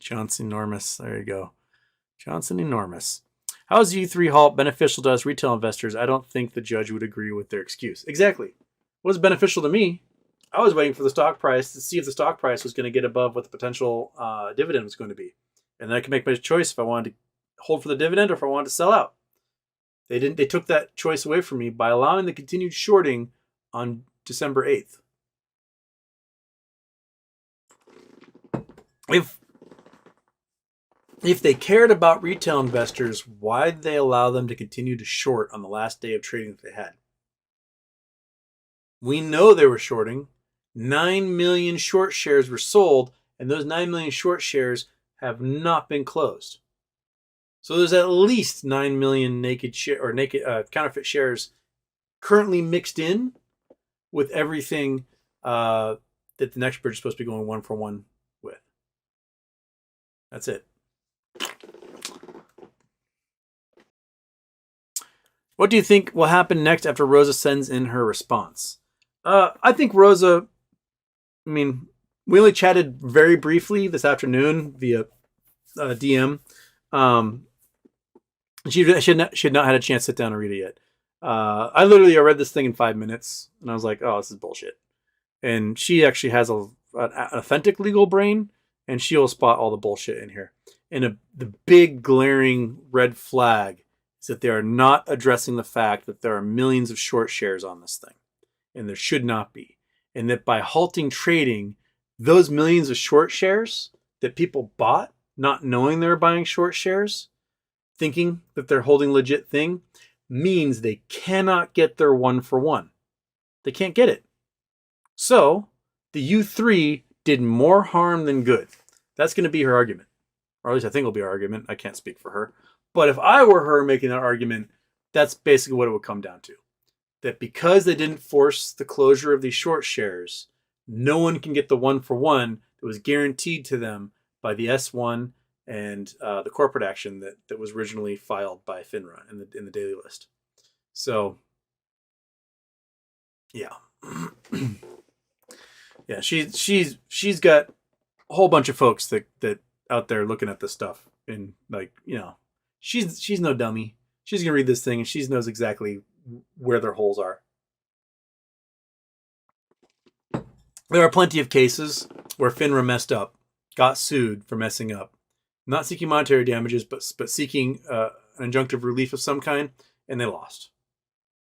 Johnson Enormous. There you go. Johnson Enormous. How is U3 halt beneficial to us retail investors? I don't think the judge would agree with their excuse. Exactly. It was beneficial to me. I was waiting for the stock price to see if the stock price was going to get above what the potential dividend was going to be. And then I could make my choice if I wanted to hold for the dividend or if I wanted to sell out. They didn't. They took that choice away from me by allowing the continued shorting on December 8th. If they cared about retail investors, why did they allow them to continue to short on the last day of trading that they had? We know they were shorting. 9 million short shares were sold, and those 9 million short shares have not been closed. So there's at least 9 million counterfeit shares currently mixed in with everything that the next bridge is supposed to be going 1 for 1 with. That's it. What do you think will happen next after Rosa sends in her response? I think Rosa, we only chatted very briefly this afternoon via DM. She had not had a chance to sit down and read it yet. I read this thing in 5 minutes, and I was like, oh, this is bullshit. And she actually has an authentic legal brain, and she'll spot all the bullshit in here. And the big glaring red flag is that they are not addressing the fact that there are millions of short shares on this thing, and there should not be. And that by halting trading, those millions of short shares that people bought, not knowing they were buying short shares, thinking that they're holding legit thing, means they cannot get their 1 for 1. They can't get it. So the U3 did more harm than good. That's going to be her argument. Or at least I think it'll be her argument. I can't speak for her. But if I were her making that argument, that's basically what it would come down to. That because they didn't force the closure of these short shares, no one can get the 1 for 1 that was guaranteed to them by the S1 and the corporate action that was originally filed by FINRA in the daily list. So, yeah. Yeah, she's got a whole bunch of folks that out there looking at this stuff, and she's no dummy. She's gonna read this thing and she knows exactly where their holes are. There are plenty of cases where FINRA messed up, got sued for messing up, not seeking monetary damages, but seeking an injunctive relief of some kind, and they lost.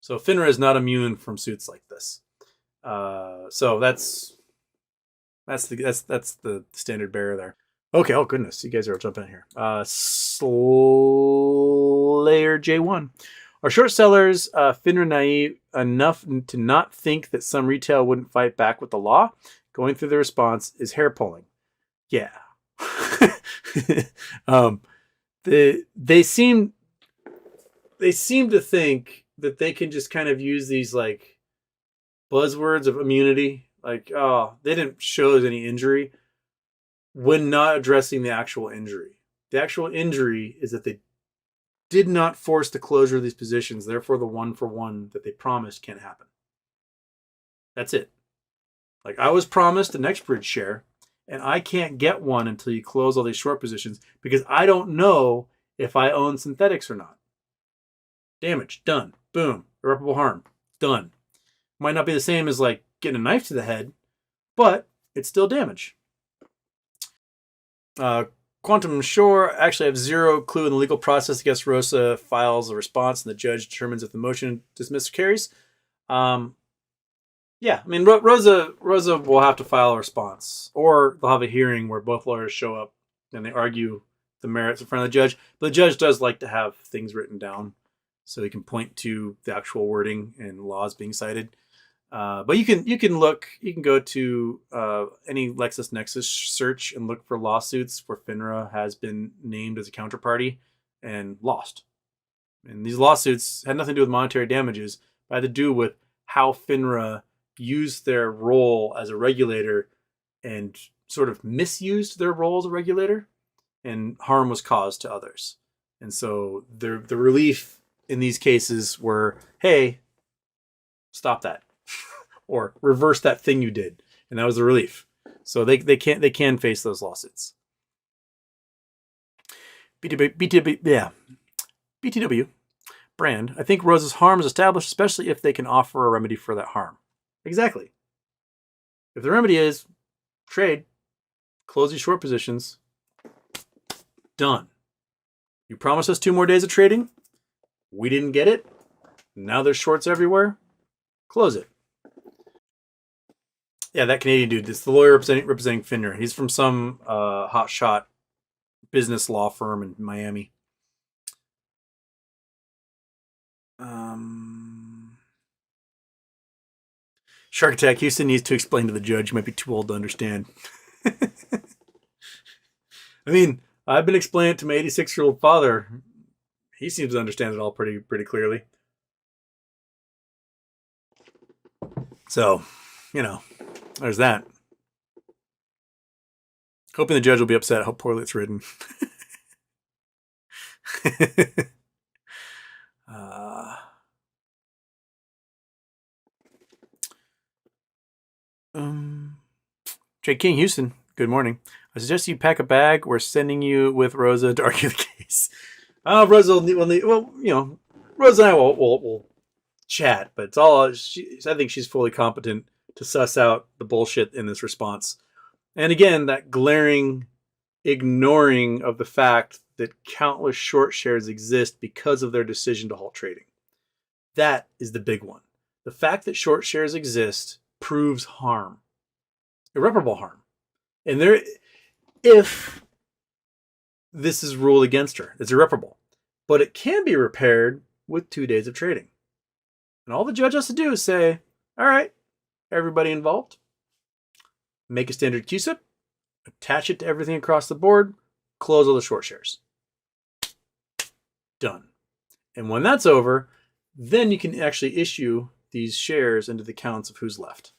So FINRA is not immune from suits like this. So that's the standard bearer there. Okay, oh goodness, you guys are jumping in here. Slayer J1. Are short sellers FINRA naive enough to not think that some retail wouldn't fight back with the law? Going through the response is hair pulling. Yeah. They seem to think that they can just kind of use these like buzzwords of immunity, like, oh, they didn't show any injury, when not addressing the actual injury. The actual injury is that they did not force the closure of these positions, therefore the 1 for 1 that they promised can't happen. That's it. Like, I was promised the next bridge share, and I can't get one until you close all these short positions because I don't know if I own synthetics or not. Damage, done. Boom. Irreparable harm, done. Might not be the same as like getting a knife to the head, but it's still damage. Quantum Shore, actually have zero clue in the legal process. I guess Rosa files a response and the judge determines if the motion dismissed carries. Yeah, I mean, Rosa will have to file a response, or they'll have a hearing where both lawyers show up and they argue the merits in front of the judge. But the judge does like to have things written down so he can point to the actual wording and laws being cited. But you can go to any LexisNexis search and look for lawsuits where FINRA has been named as a counterparty and lost. And these lawsuits had nothing to do with monetary damages, but had to do with how FINRA used their role as a regulator and sort of misused their role as a regulator, and harm was caused to others. And so the relief in these cases were, hey, stop that. Or reverse that thing you did. And that was the relief. So they can face those lawsuits. BTW brand. I think Rose's harm is established, especially if they can offer a remedy for that harm. Exactly. If the remedy is trade, close these short positions, done. You promised us 2 more days of trading. We didn't get it. Now there's shorts everywhere. Close it. Yeah, that Canadian dude. It's the lawyer representing FINRA. He's from some hotshot business law firm in Miami. Shark Attack Houston needs to explain to the judge. He might be too old to understand. I mean, I've been explaining it to my 86-year-old father. He seems to understand it all pretty clearly. So, there's that. Hoping the judge will be upset how poorly it's written. J. King Houston, good morning. I suggest you pack a bag. We're sending you with Rosa to argue the case. Rosa will Rosa and I will chat, but it's all. I think she's fully competent to suss out the bullshit in this response. And again, that glaring ignoring of the fact that countless short shares exist because of their decision to halt trading. That is the big one. The fact that short shares exist proves harm. Irreparable harm. And if this is ruled against her, it's irreparable. But it can be repaired with 2 days of trading. And all the judge has to do is say, all right, everybody involved, make a standard QSIP, attach it to everything across the board, close all the short shares. Done. And when that's over, then you can actually issue these shares into the counts of who's left.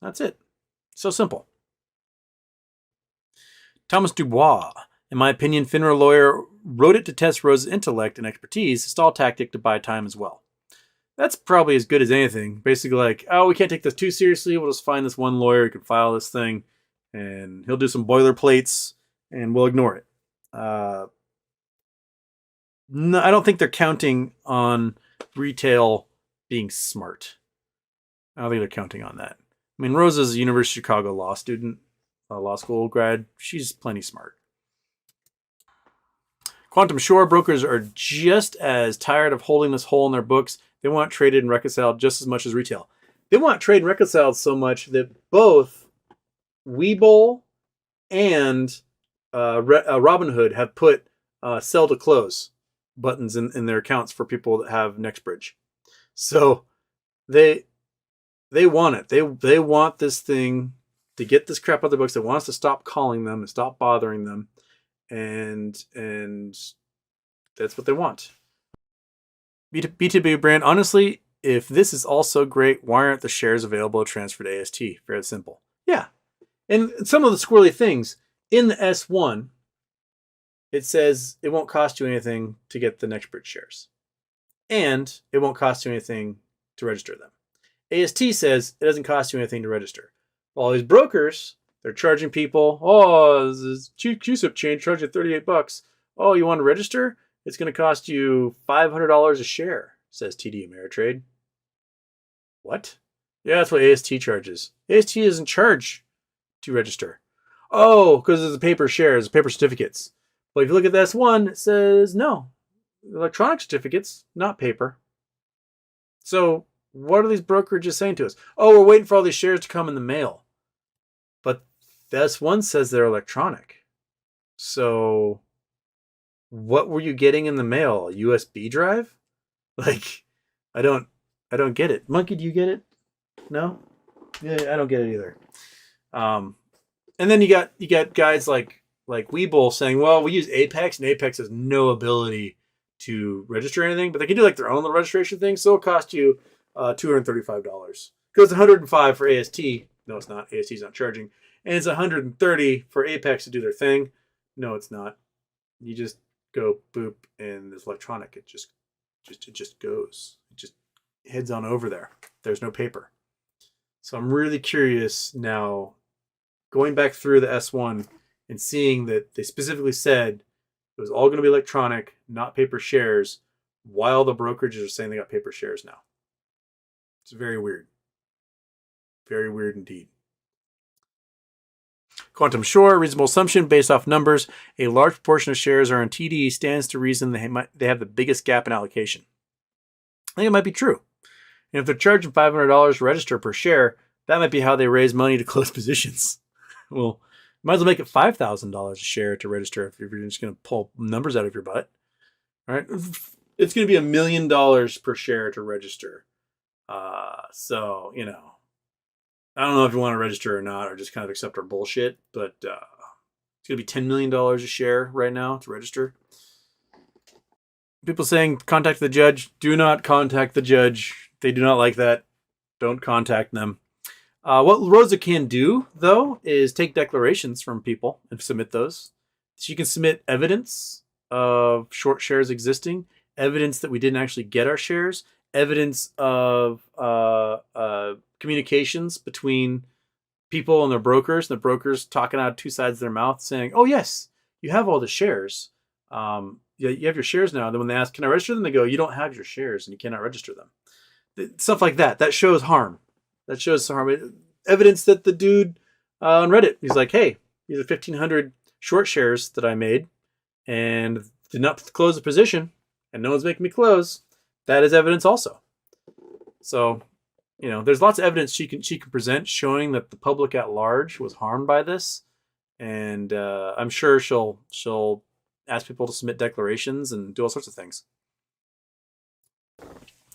That's it. So simple. Thomas Dubois. In my opinion, FINRA lawyer wrote it to test Rose's intellect and expertise, a stall tactic to buy time as well. That's probably as good as anything. Basically like, oh, we can't take this too seriously. We'll just find this one lawyer who can file this thing, and he'll do some boilerplates, and we'll ignore it. No, I don't think they're counting on retail being smart. I don't think they're counting on that. I mean, Rosa's a University of Chicago law student, law school grad. She's plenty smart. Quantum Shore brokers are just as tired of holding this hole in their books. They want traded and reconciled just as much as retail. They want trade and reconciled so much that both Webull and Robinhood have put sell to close buttons in their accounts for people that have NextBridge. So they want it. They want this thing to get this crap out of the books. They want us to stop calling them and stop bothering them. And that's what they want. B2B brand, honestly, if this is all so great, why aren't the shares available to transfer to AST? Very simple. Yeah. And some of the squirrely things, in the S1, it says it won't cost you anything to get the NextBridge shares. And it won't cost you anything to register them. AST says it doesn't cost you anything to register. All these brokers, they're charging people, oh, this QSIP change charge you $38. Oh, you want to register? It's going to cost you $500 a share, says TD Ameritrade. What? Yeah, that's what AST charges. AST doesn't charge to register. Oh, because it's a paper shares, paper certificates. But if you look at this one, it says no. Electronic certificates, not paper. So what are these brokerages saying to us? Oh, we're waiting for all these shares to come in the mail. But this one says they're electronic. So what were you getting in the mail? A USB drive? Like, I don't get it. Monkey, do you get it? No? Yeah, I don't get it either. And then you got guys like Webull saying, well, we use Apex, and Apex has no ability to register anything, but they can do like their own little registration thing, so it'll cost you $235. Because it's $105 for AST. No, it's not. AST's not charging. And it's $130 for Apex to do their thing. No, it's not. You just go boop, and it's electronic. It just goes. It just heads on over there. There's no paper. So I'm really curious now, going back through the S1 and seeing that they specifically said It was all going to be electronic, not paper shares, while the brokerages are saying they got paper shares now. It's very weird. Very weird indeed. Quantum Shore, reasonable assumption based off numbers. A large proportion of shares are in TD, stands to reason they have the biggest gap in allocation. I think it might be true. And if they're charging $500 to register per share, that might be how they raise money to close positions. Well, might as well make it $5,000 a share to register if you're just going to pull numbers out of your butt. All right, it's going to be $1 million per share to register. So, you know, I don't know if you want to register or not, or just kind of accept our bullshit, but it's going to be $10 million a share right now to register. People saying contact the judge. Do not contact the judge. They do not like that. Don't contact them. What Rosa can do, though, is take declarations from people and submit those. She can submit evidence of short shares existing, evidence that we didn't actually get our shares, evidence of communications between people and their brokers, and the brokers talking out two sides of their mouth saying, oh, yes, you have all the shares. You have your shares now. And then when they ask, can I register them? They go, you don't have your shares and you cannot register them. Stuff like that. That shows harm. That shows harm. Evidence that the dude on Reddit, he's like, hey, these are 1,500 short shares that I made and did not close the position, and no one's making me close. That is evidence also. So, you know, there's lots of evidence she can present showing that the public at large was harmed by this, and I'm sure she'll ask people to submit declarations and do all sorts of things.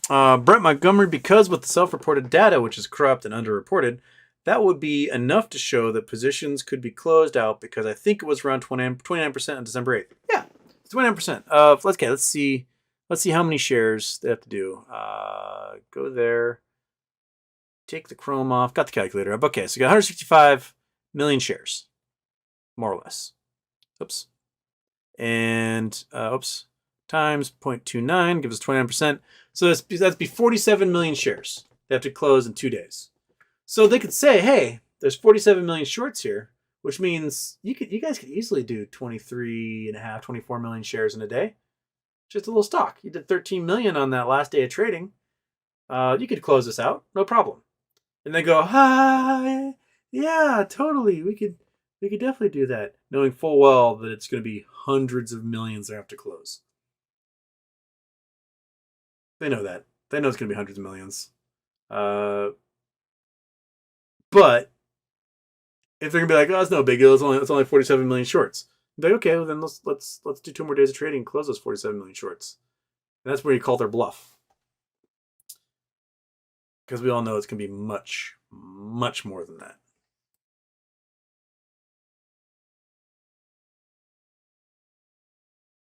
Brett Montgomery, because with the self-reported data, which is corrupt and underreported, that would be enough to show that positions could be closed out, because I think it was around 29% on December 8th. Yeah, 29%. Let's see how many shares they have to do. Go there. Take the Chrome off. Got the calculator up. Okay, so you got 165 million shares, more or less. Oops. And times 0.29 gives us 29%. So that's be 47 million shares. They have to close in 2 days. So they could say, hey, there's 47 million shorts here, which means you guys could easily do 23.5, 24 million shares in a day. Just a little stock. You did 13 million on that last day of trading. You could close this out, no problem. And they go, hi, yeah, totally. We could definitely do that, knowing full well that it's going to be hundreds of millions they have to close. They know that. They know it's going to be hundreds of millions. But if they're going to be like, oh, it's no big deal. It's only 47 million shorts. They're like, okay, well then let's do 2 more days of trading and close those 47 million shorts. And that's where you call their bluff. Because we all know it's going to be much, much more than that.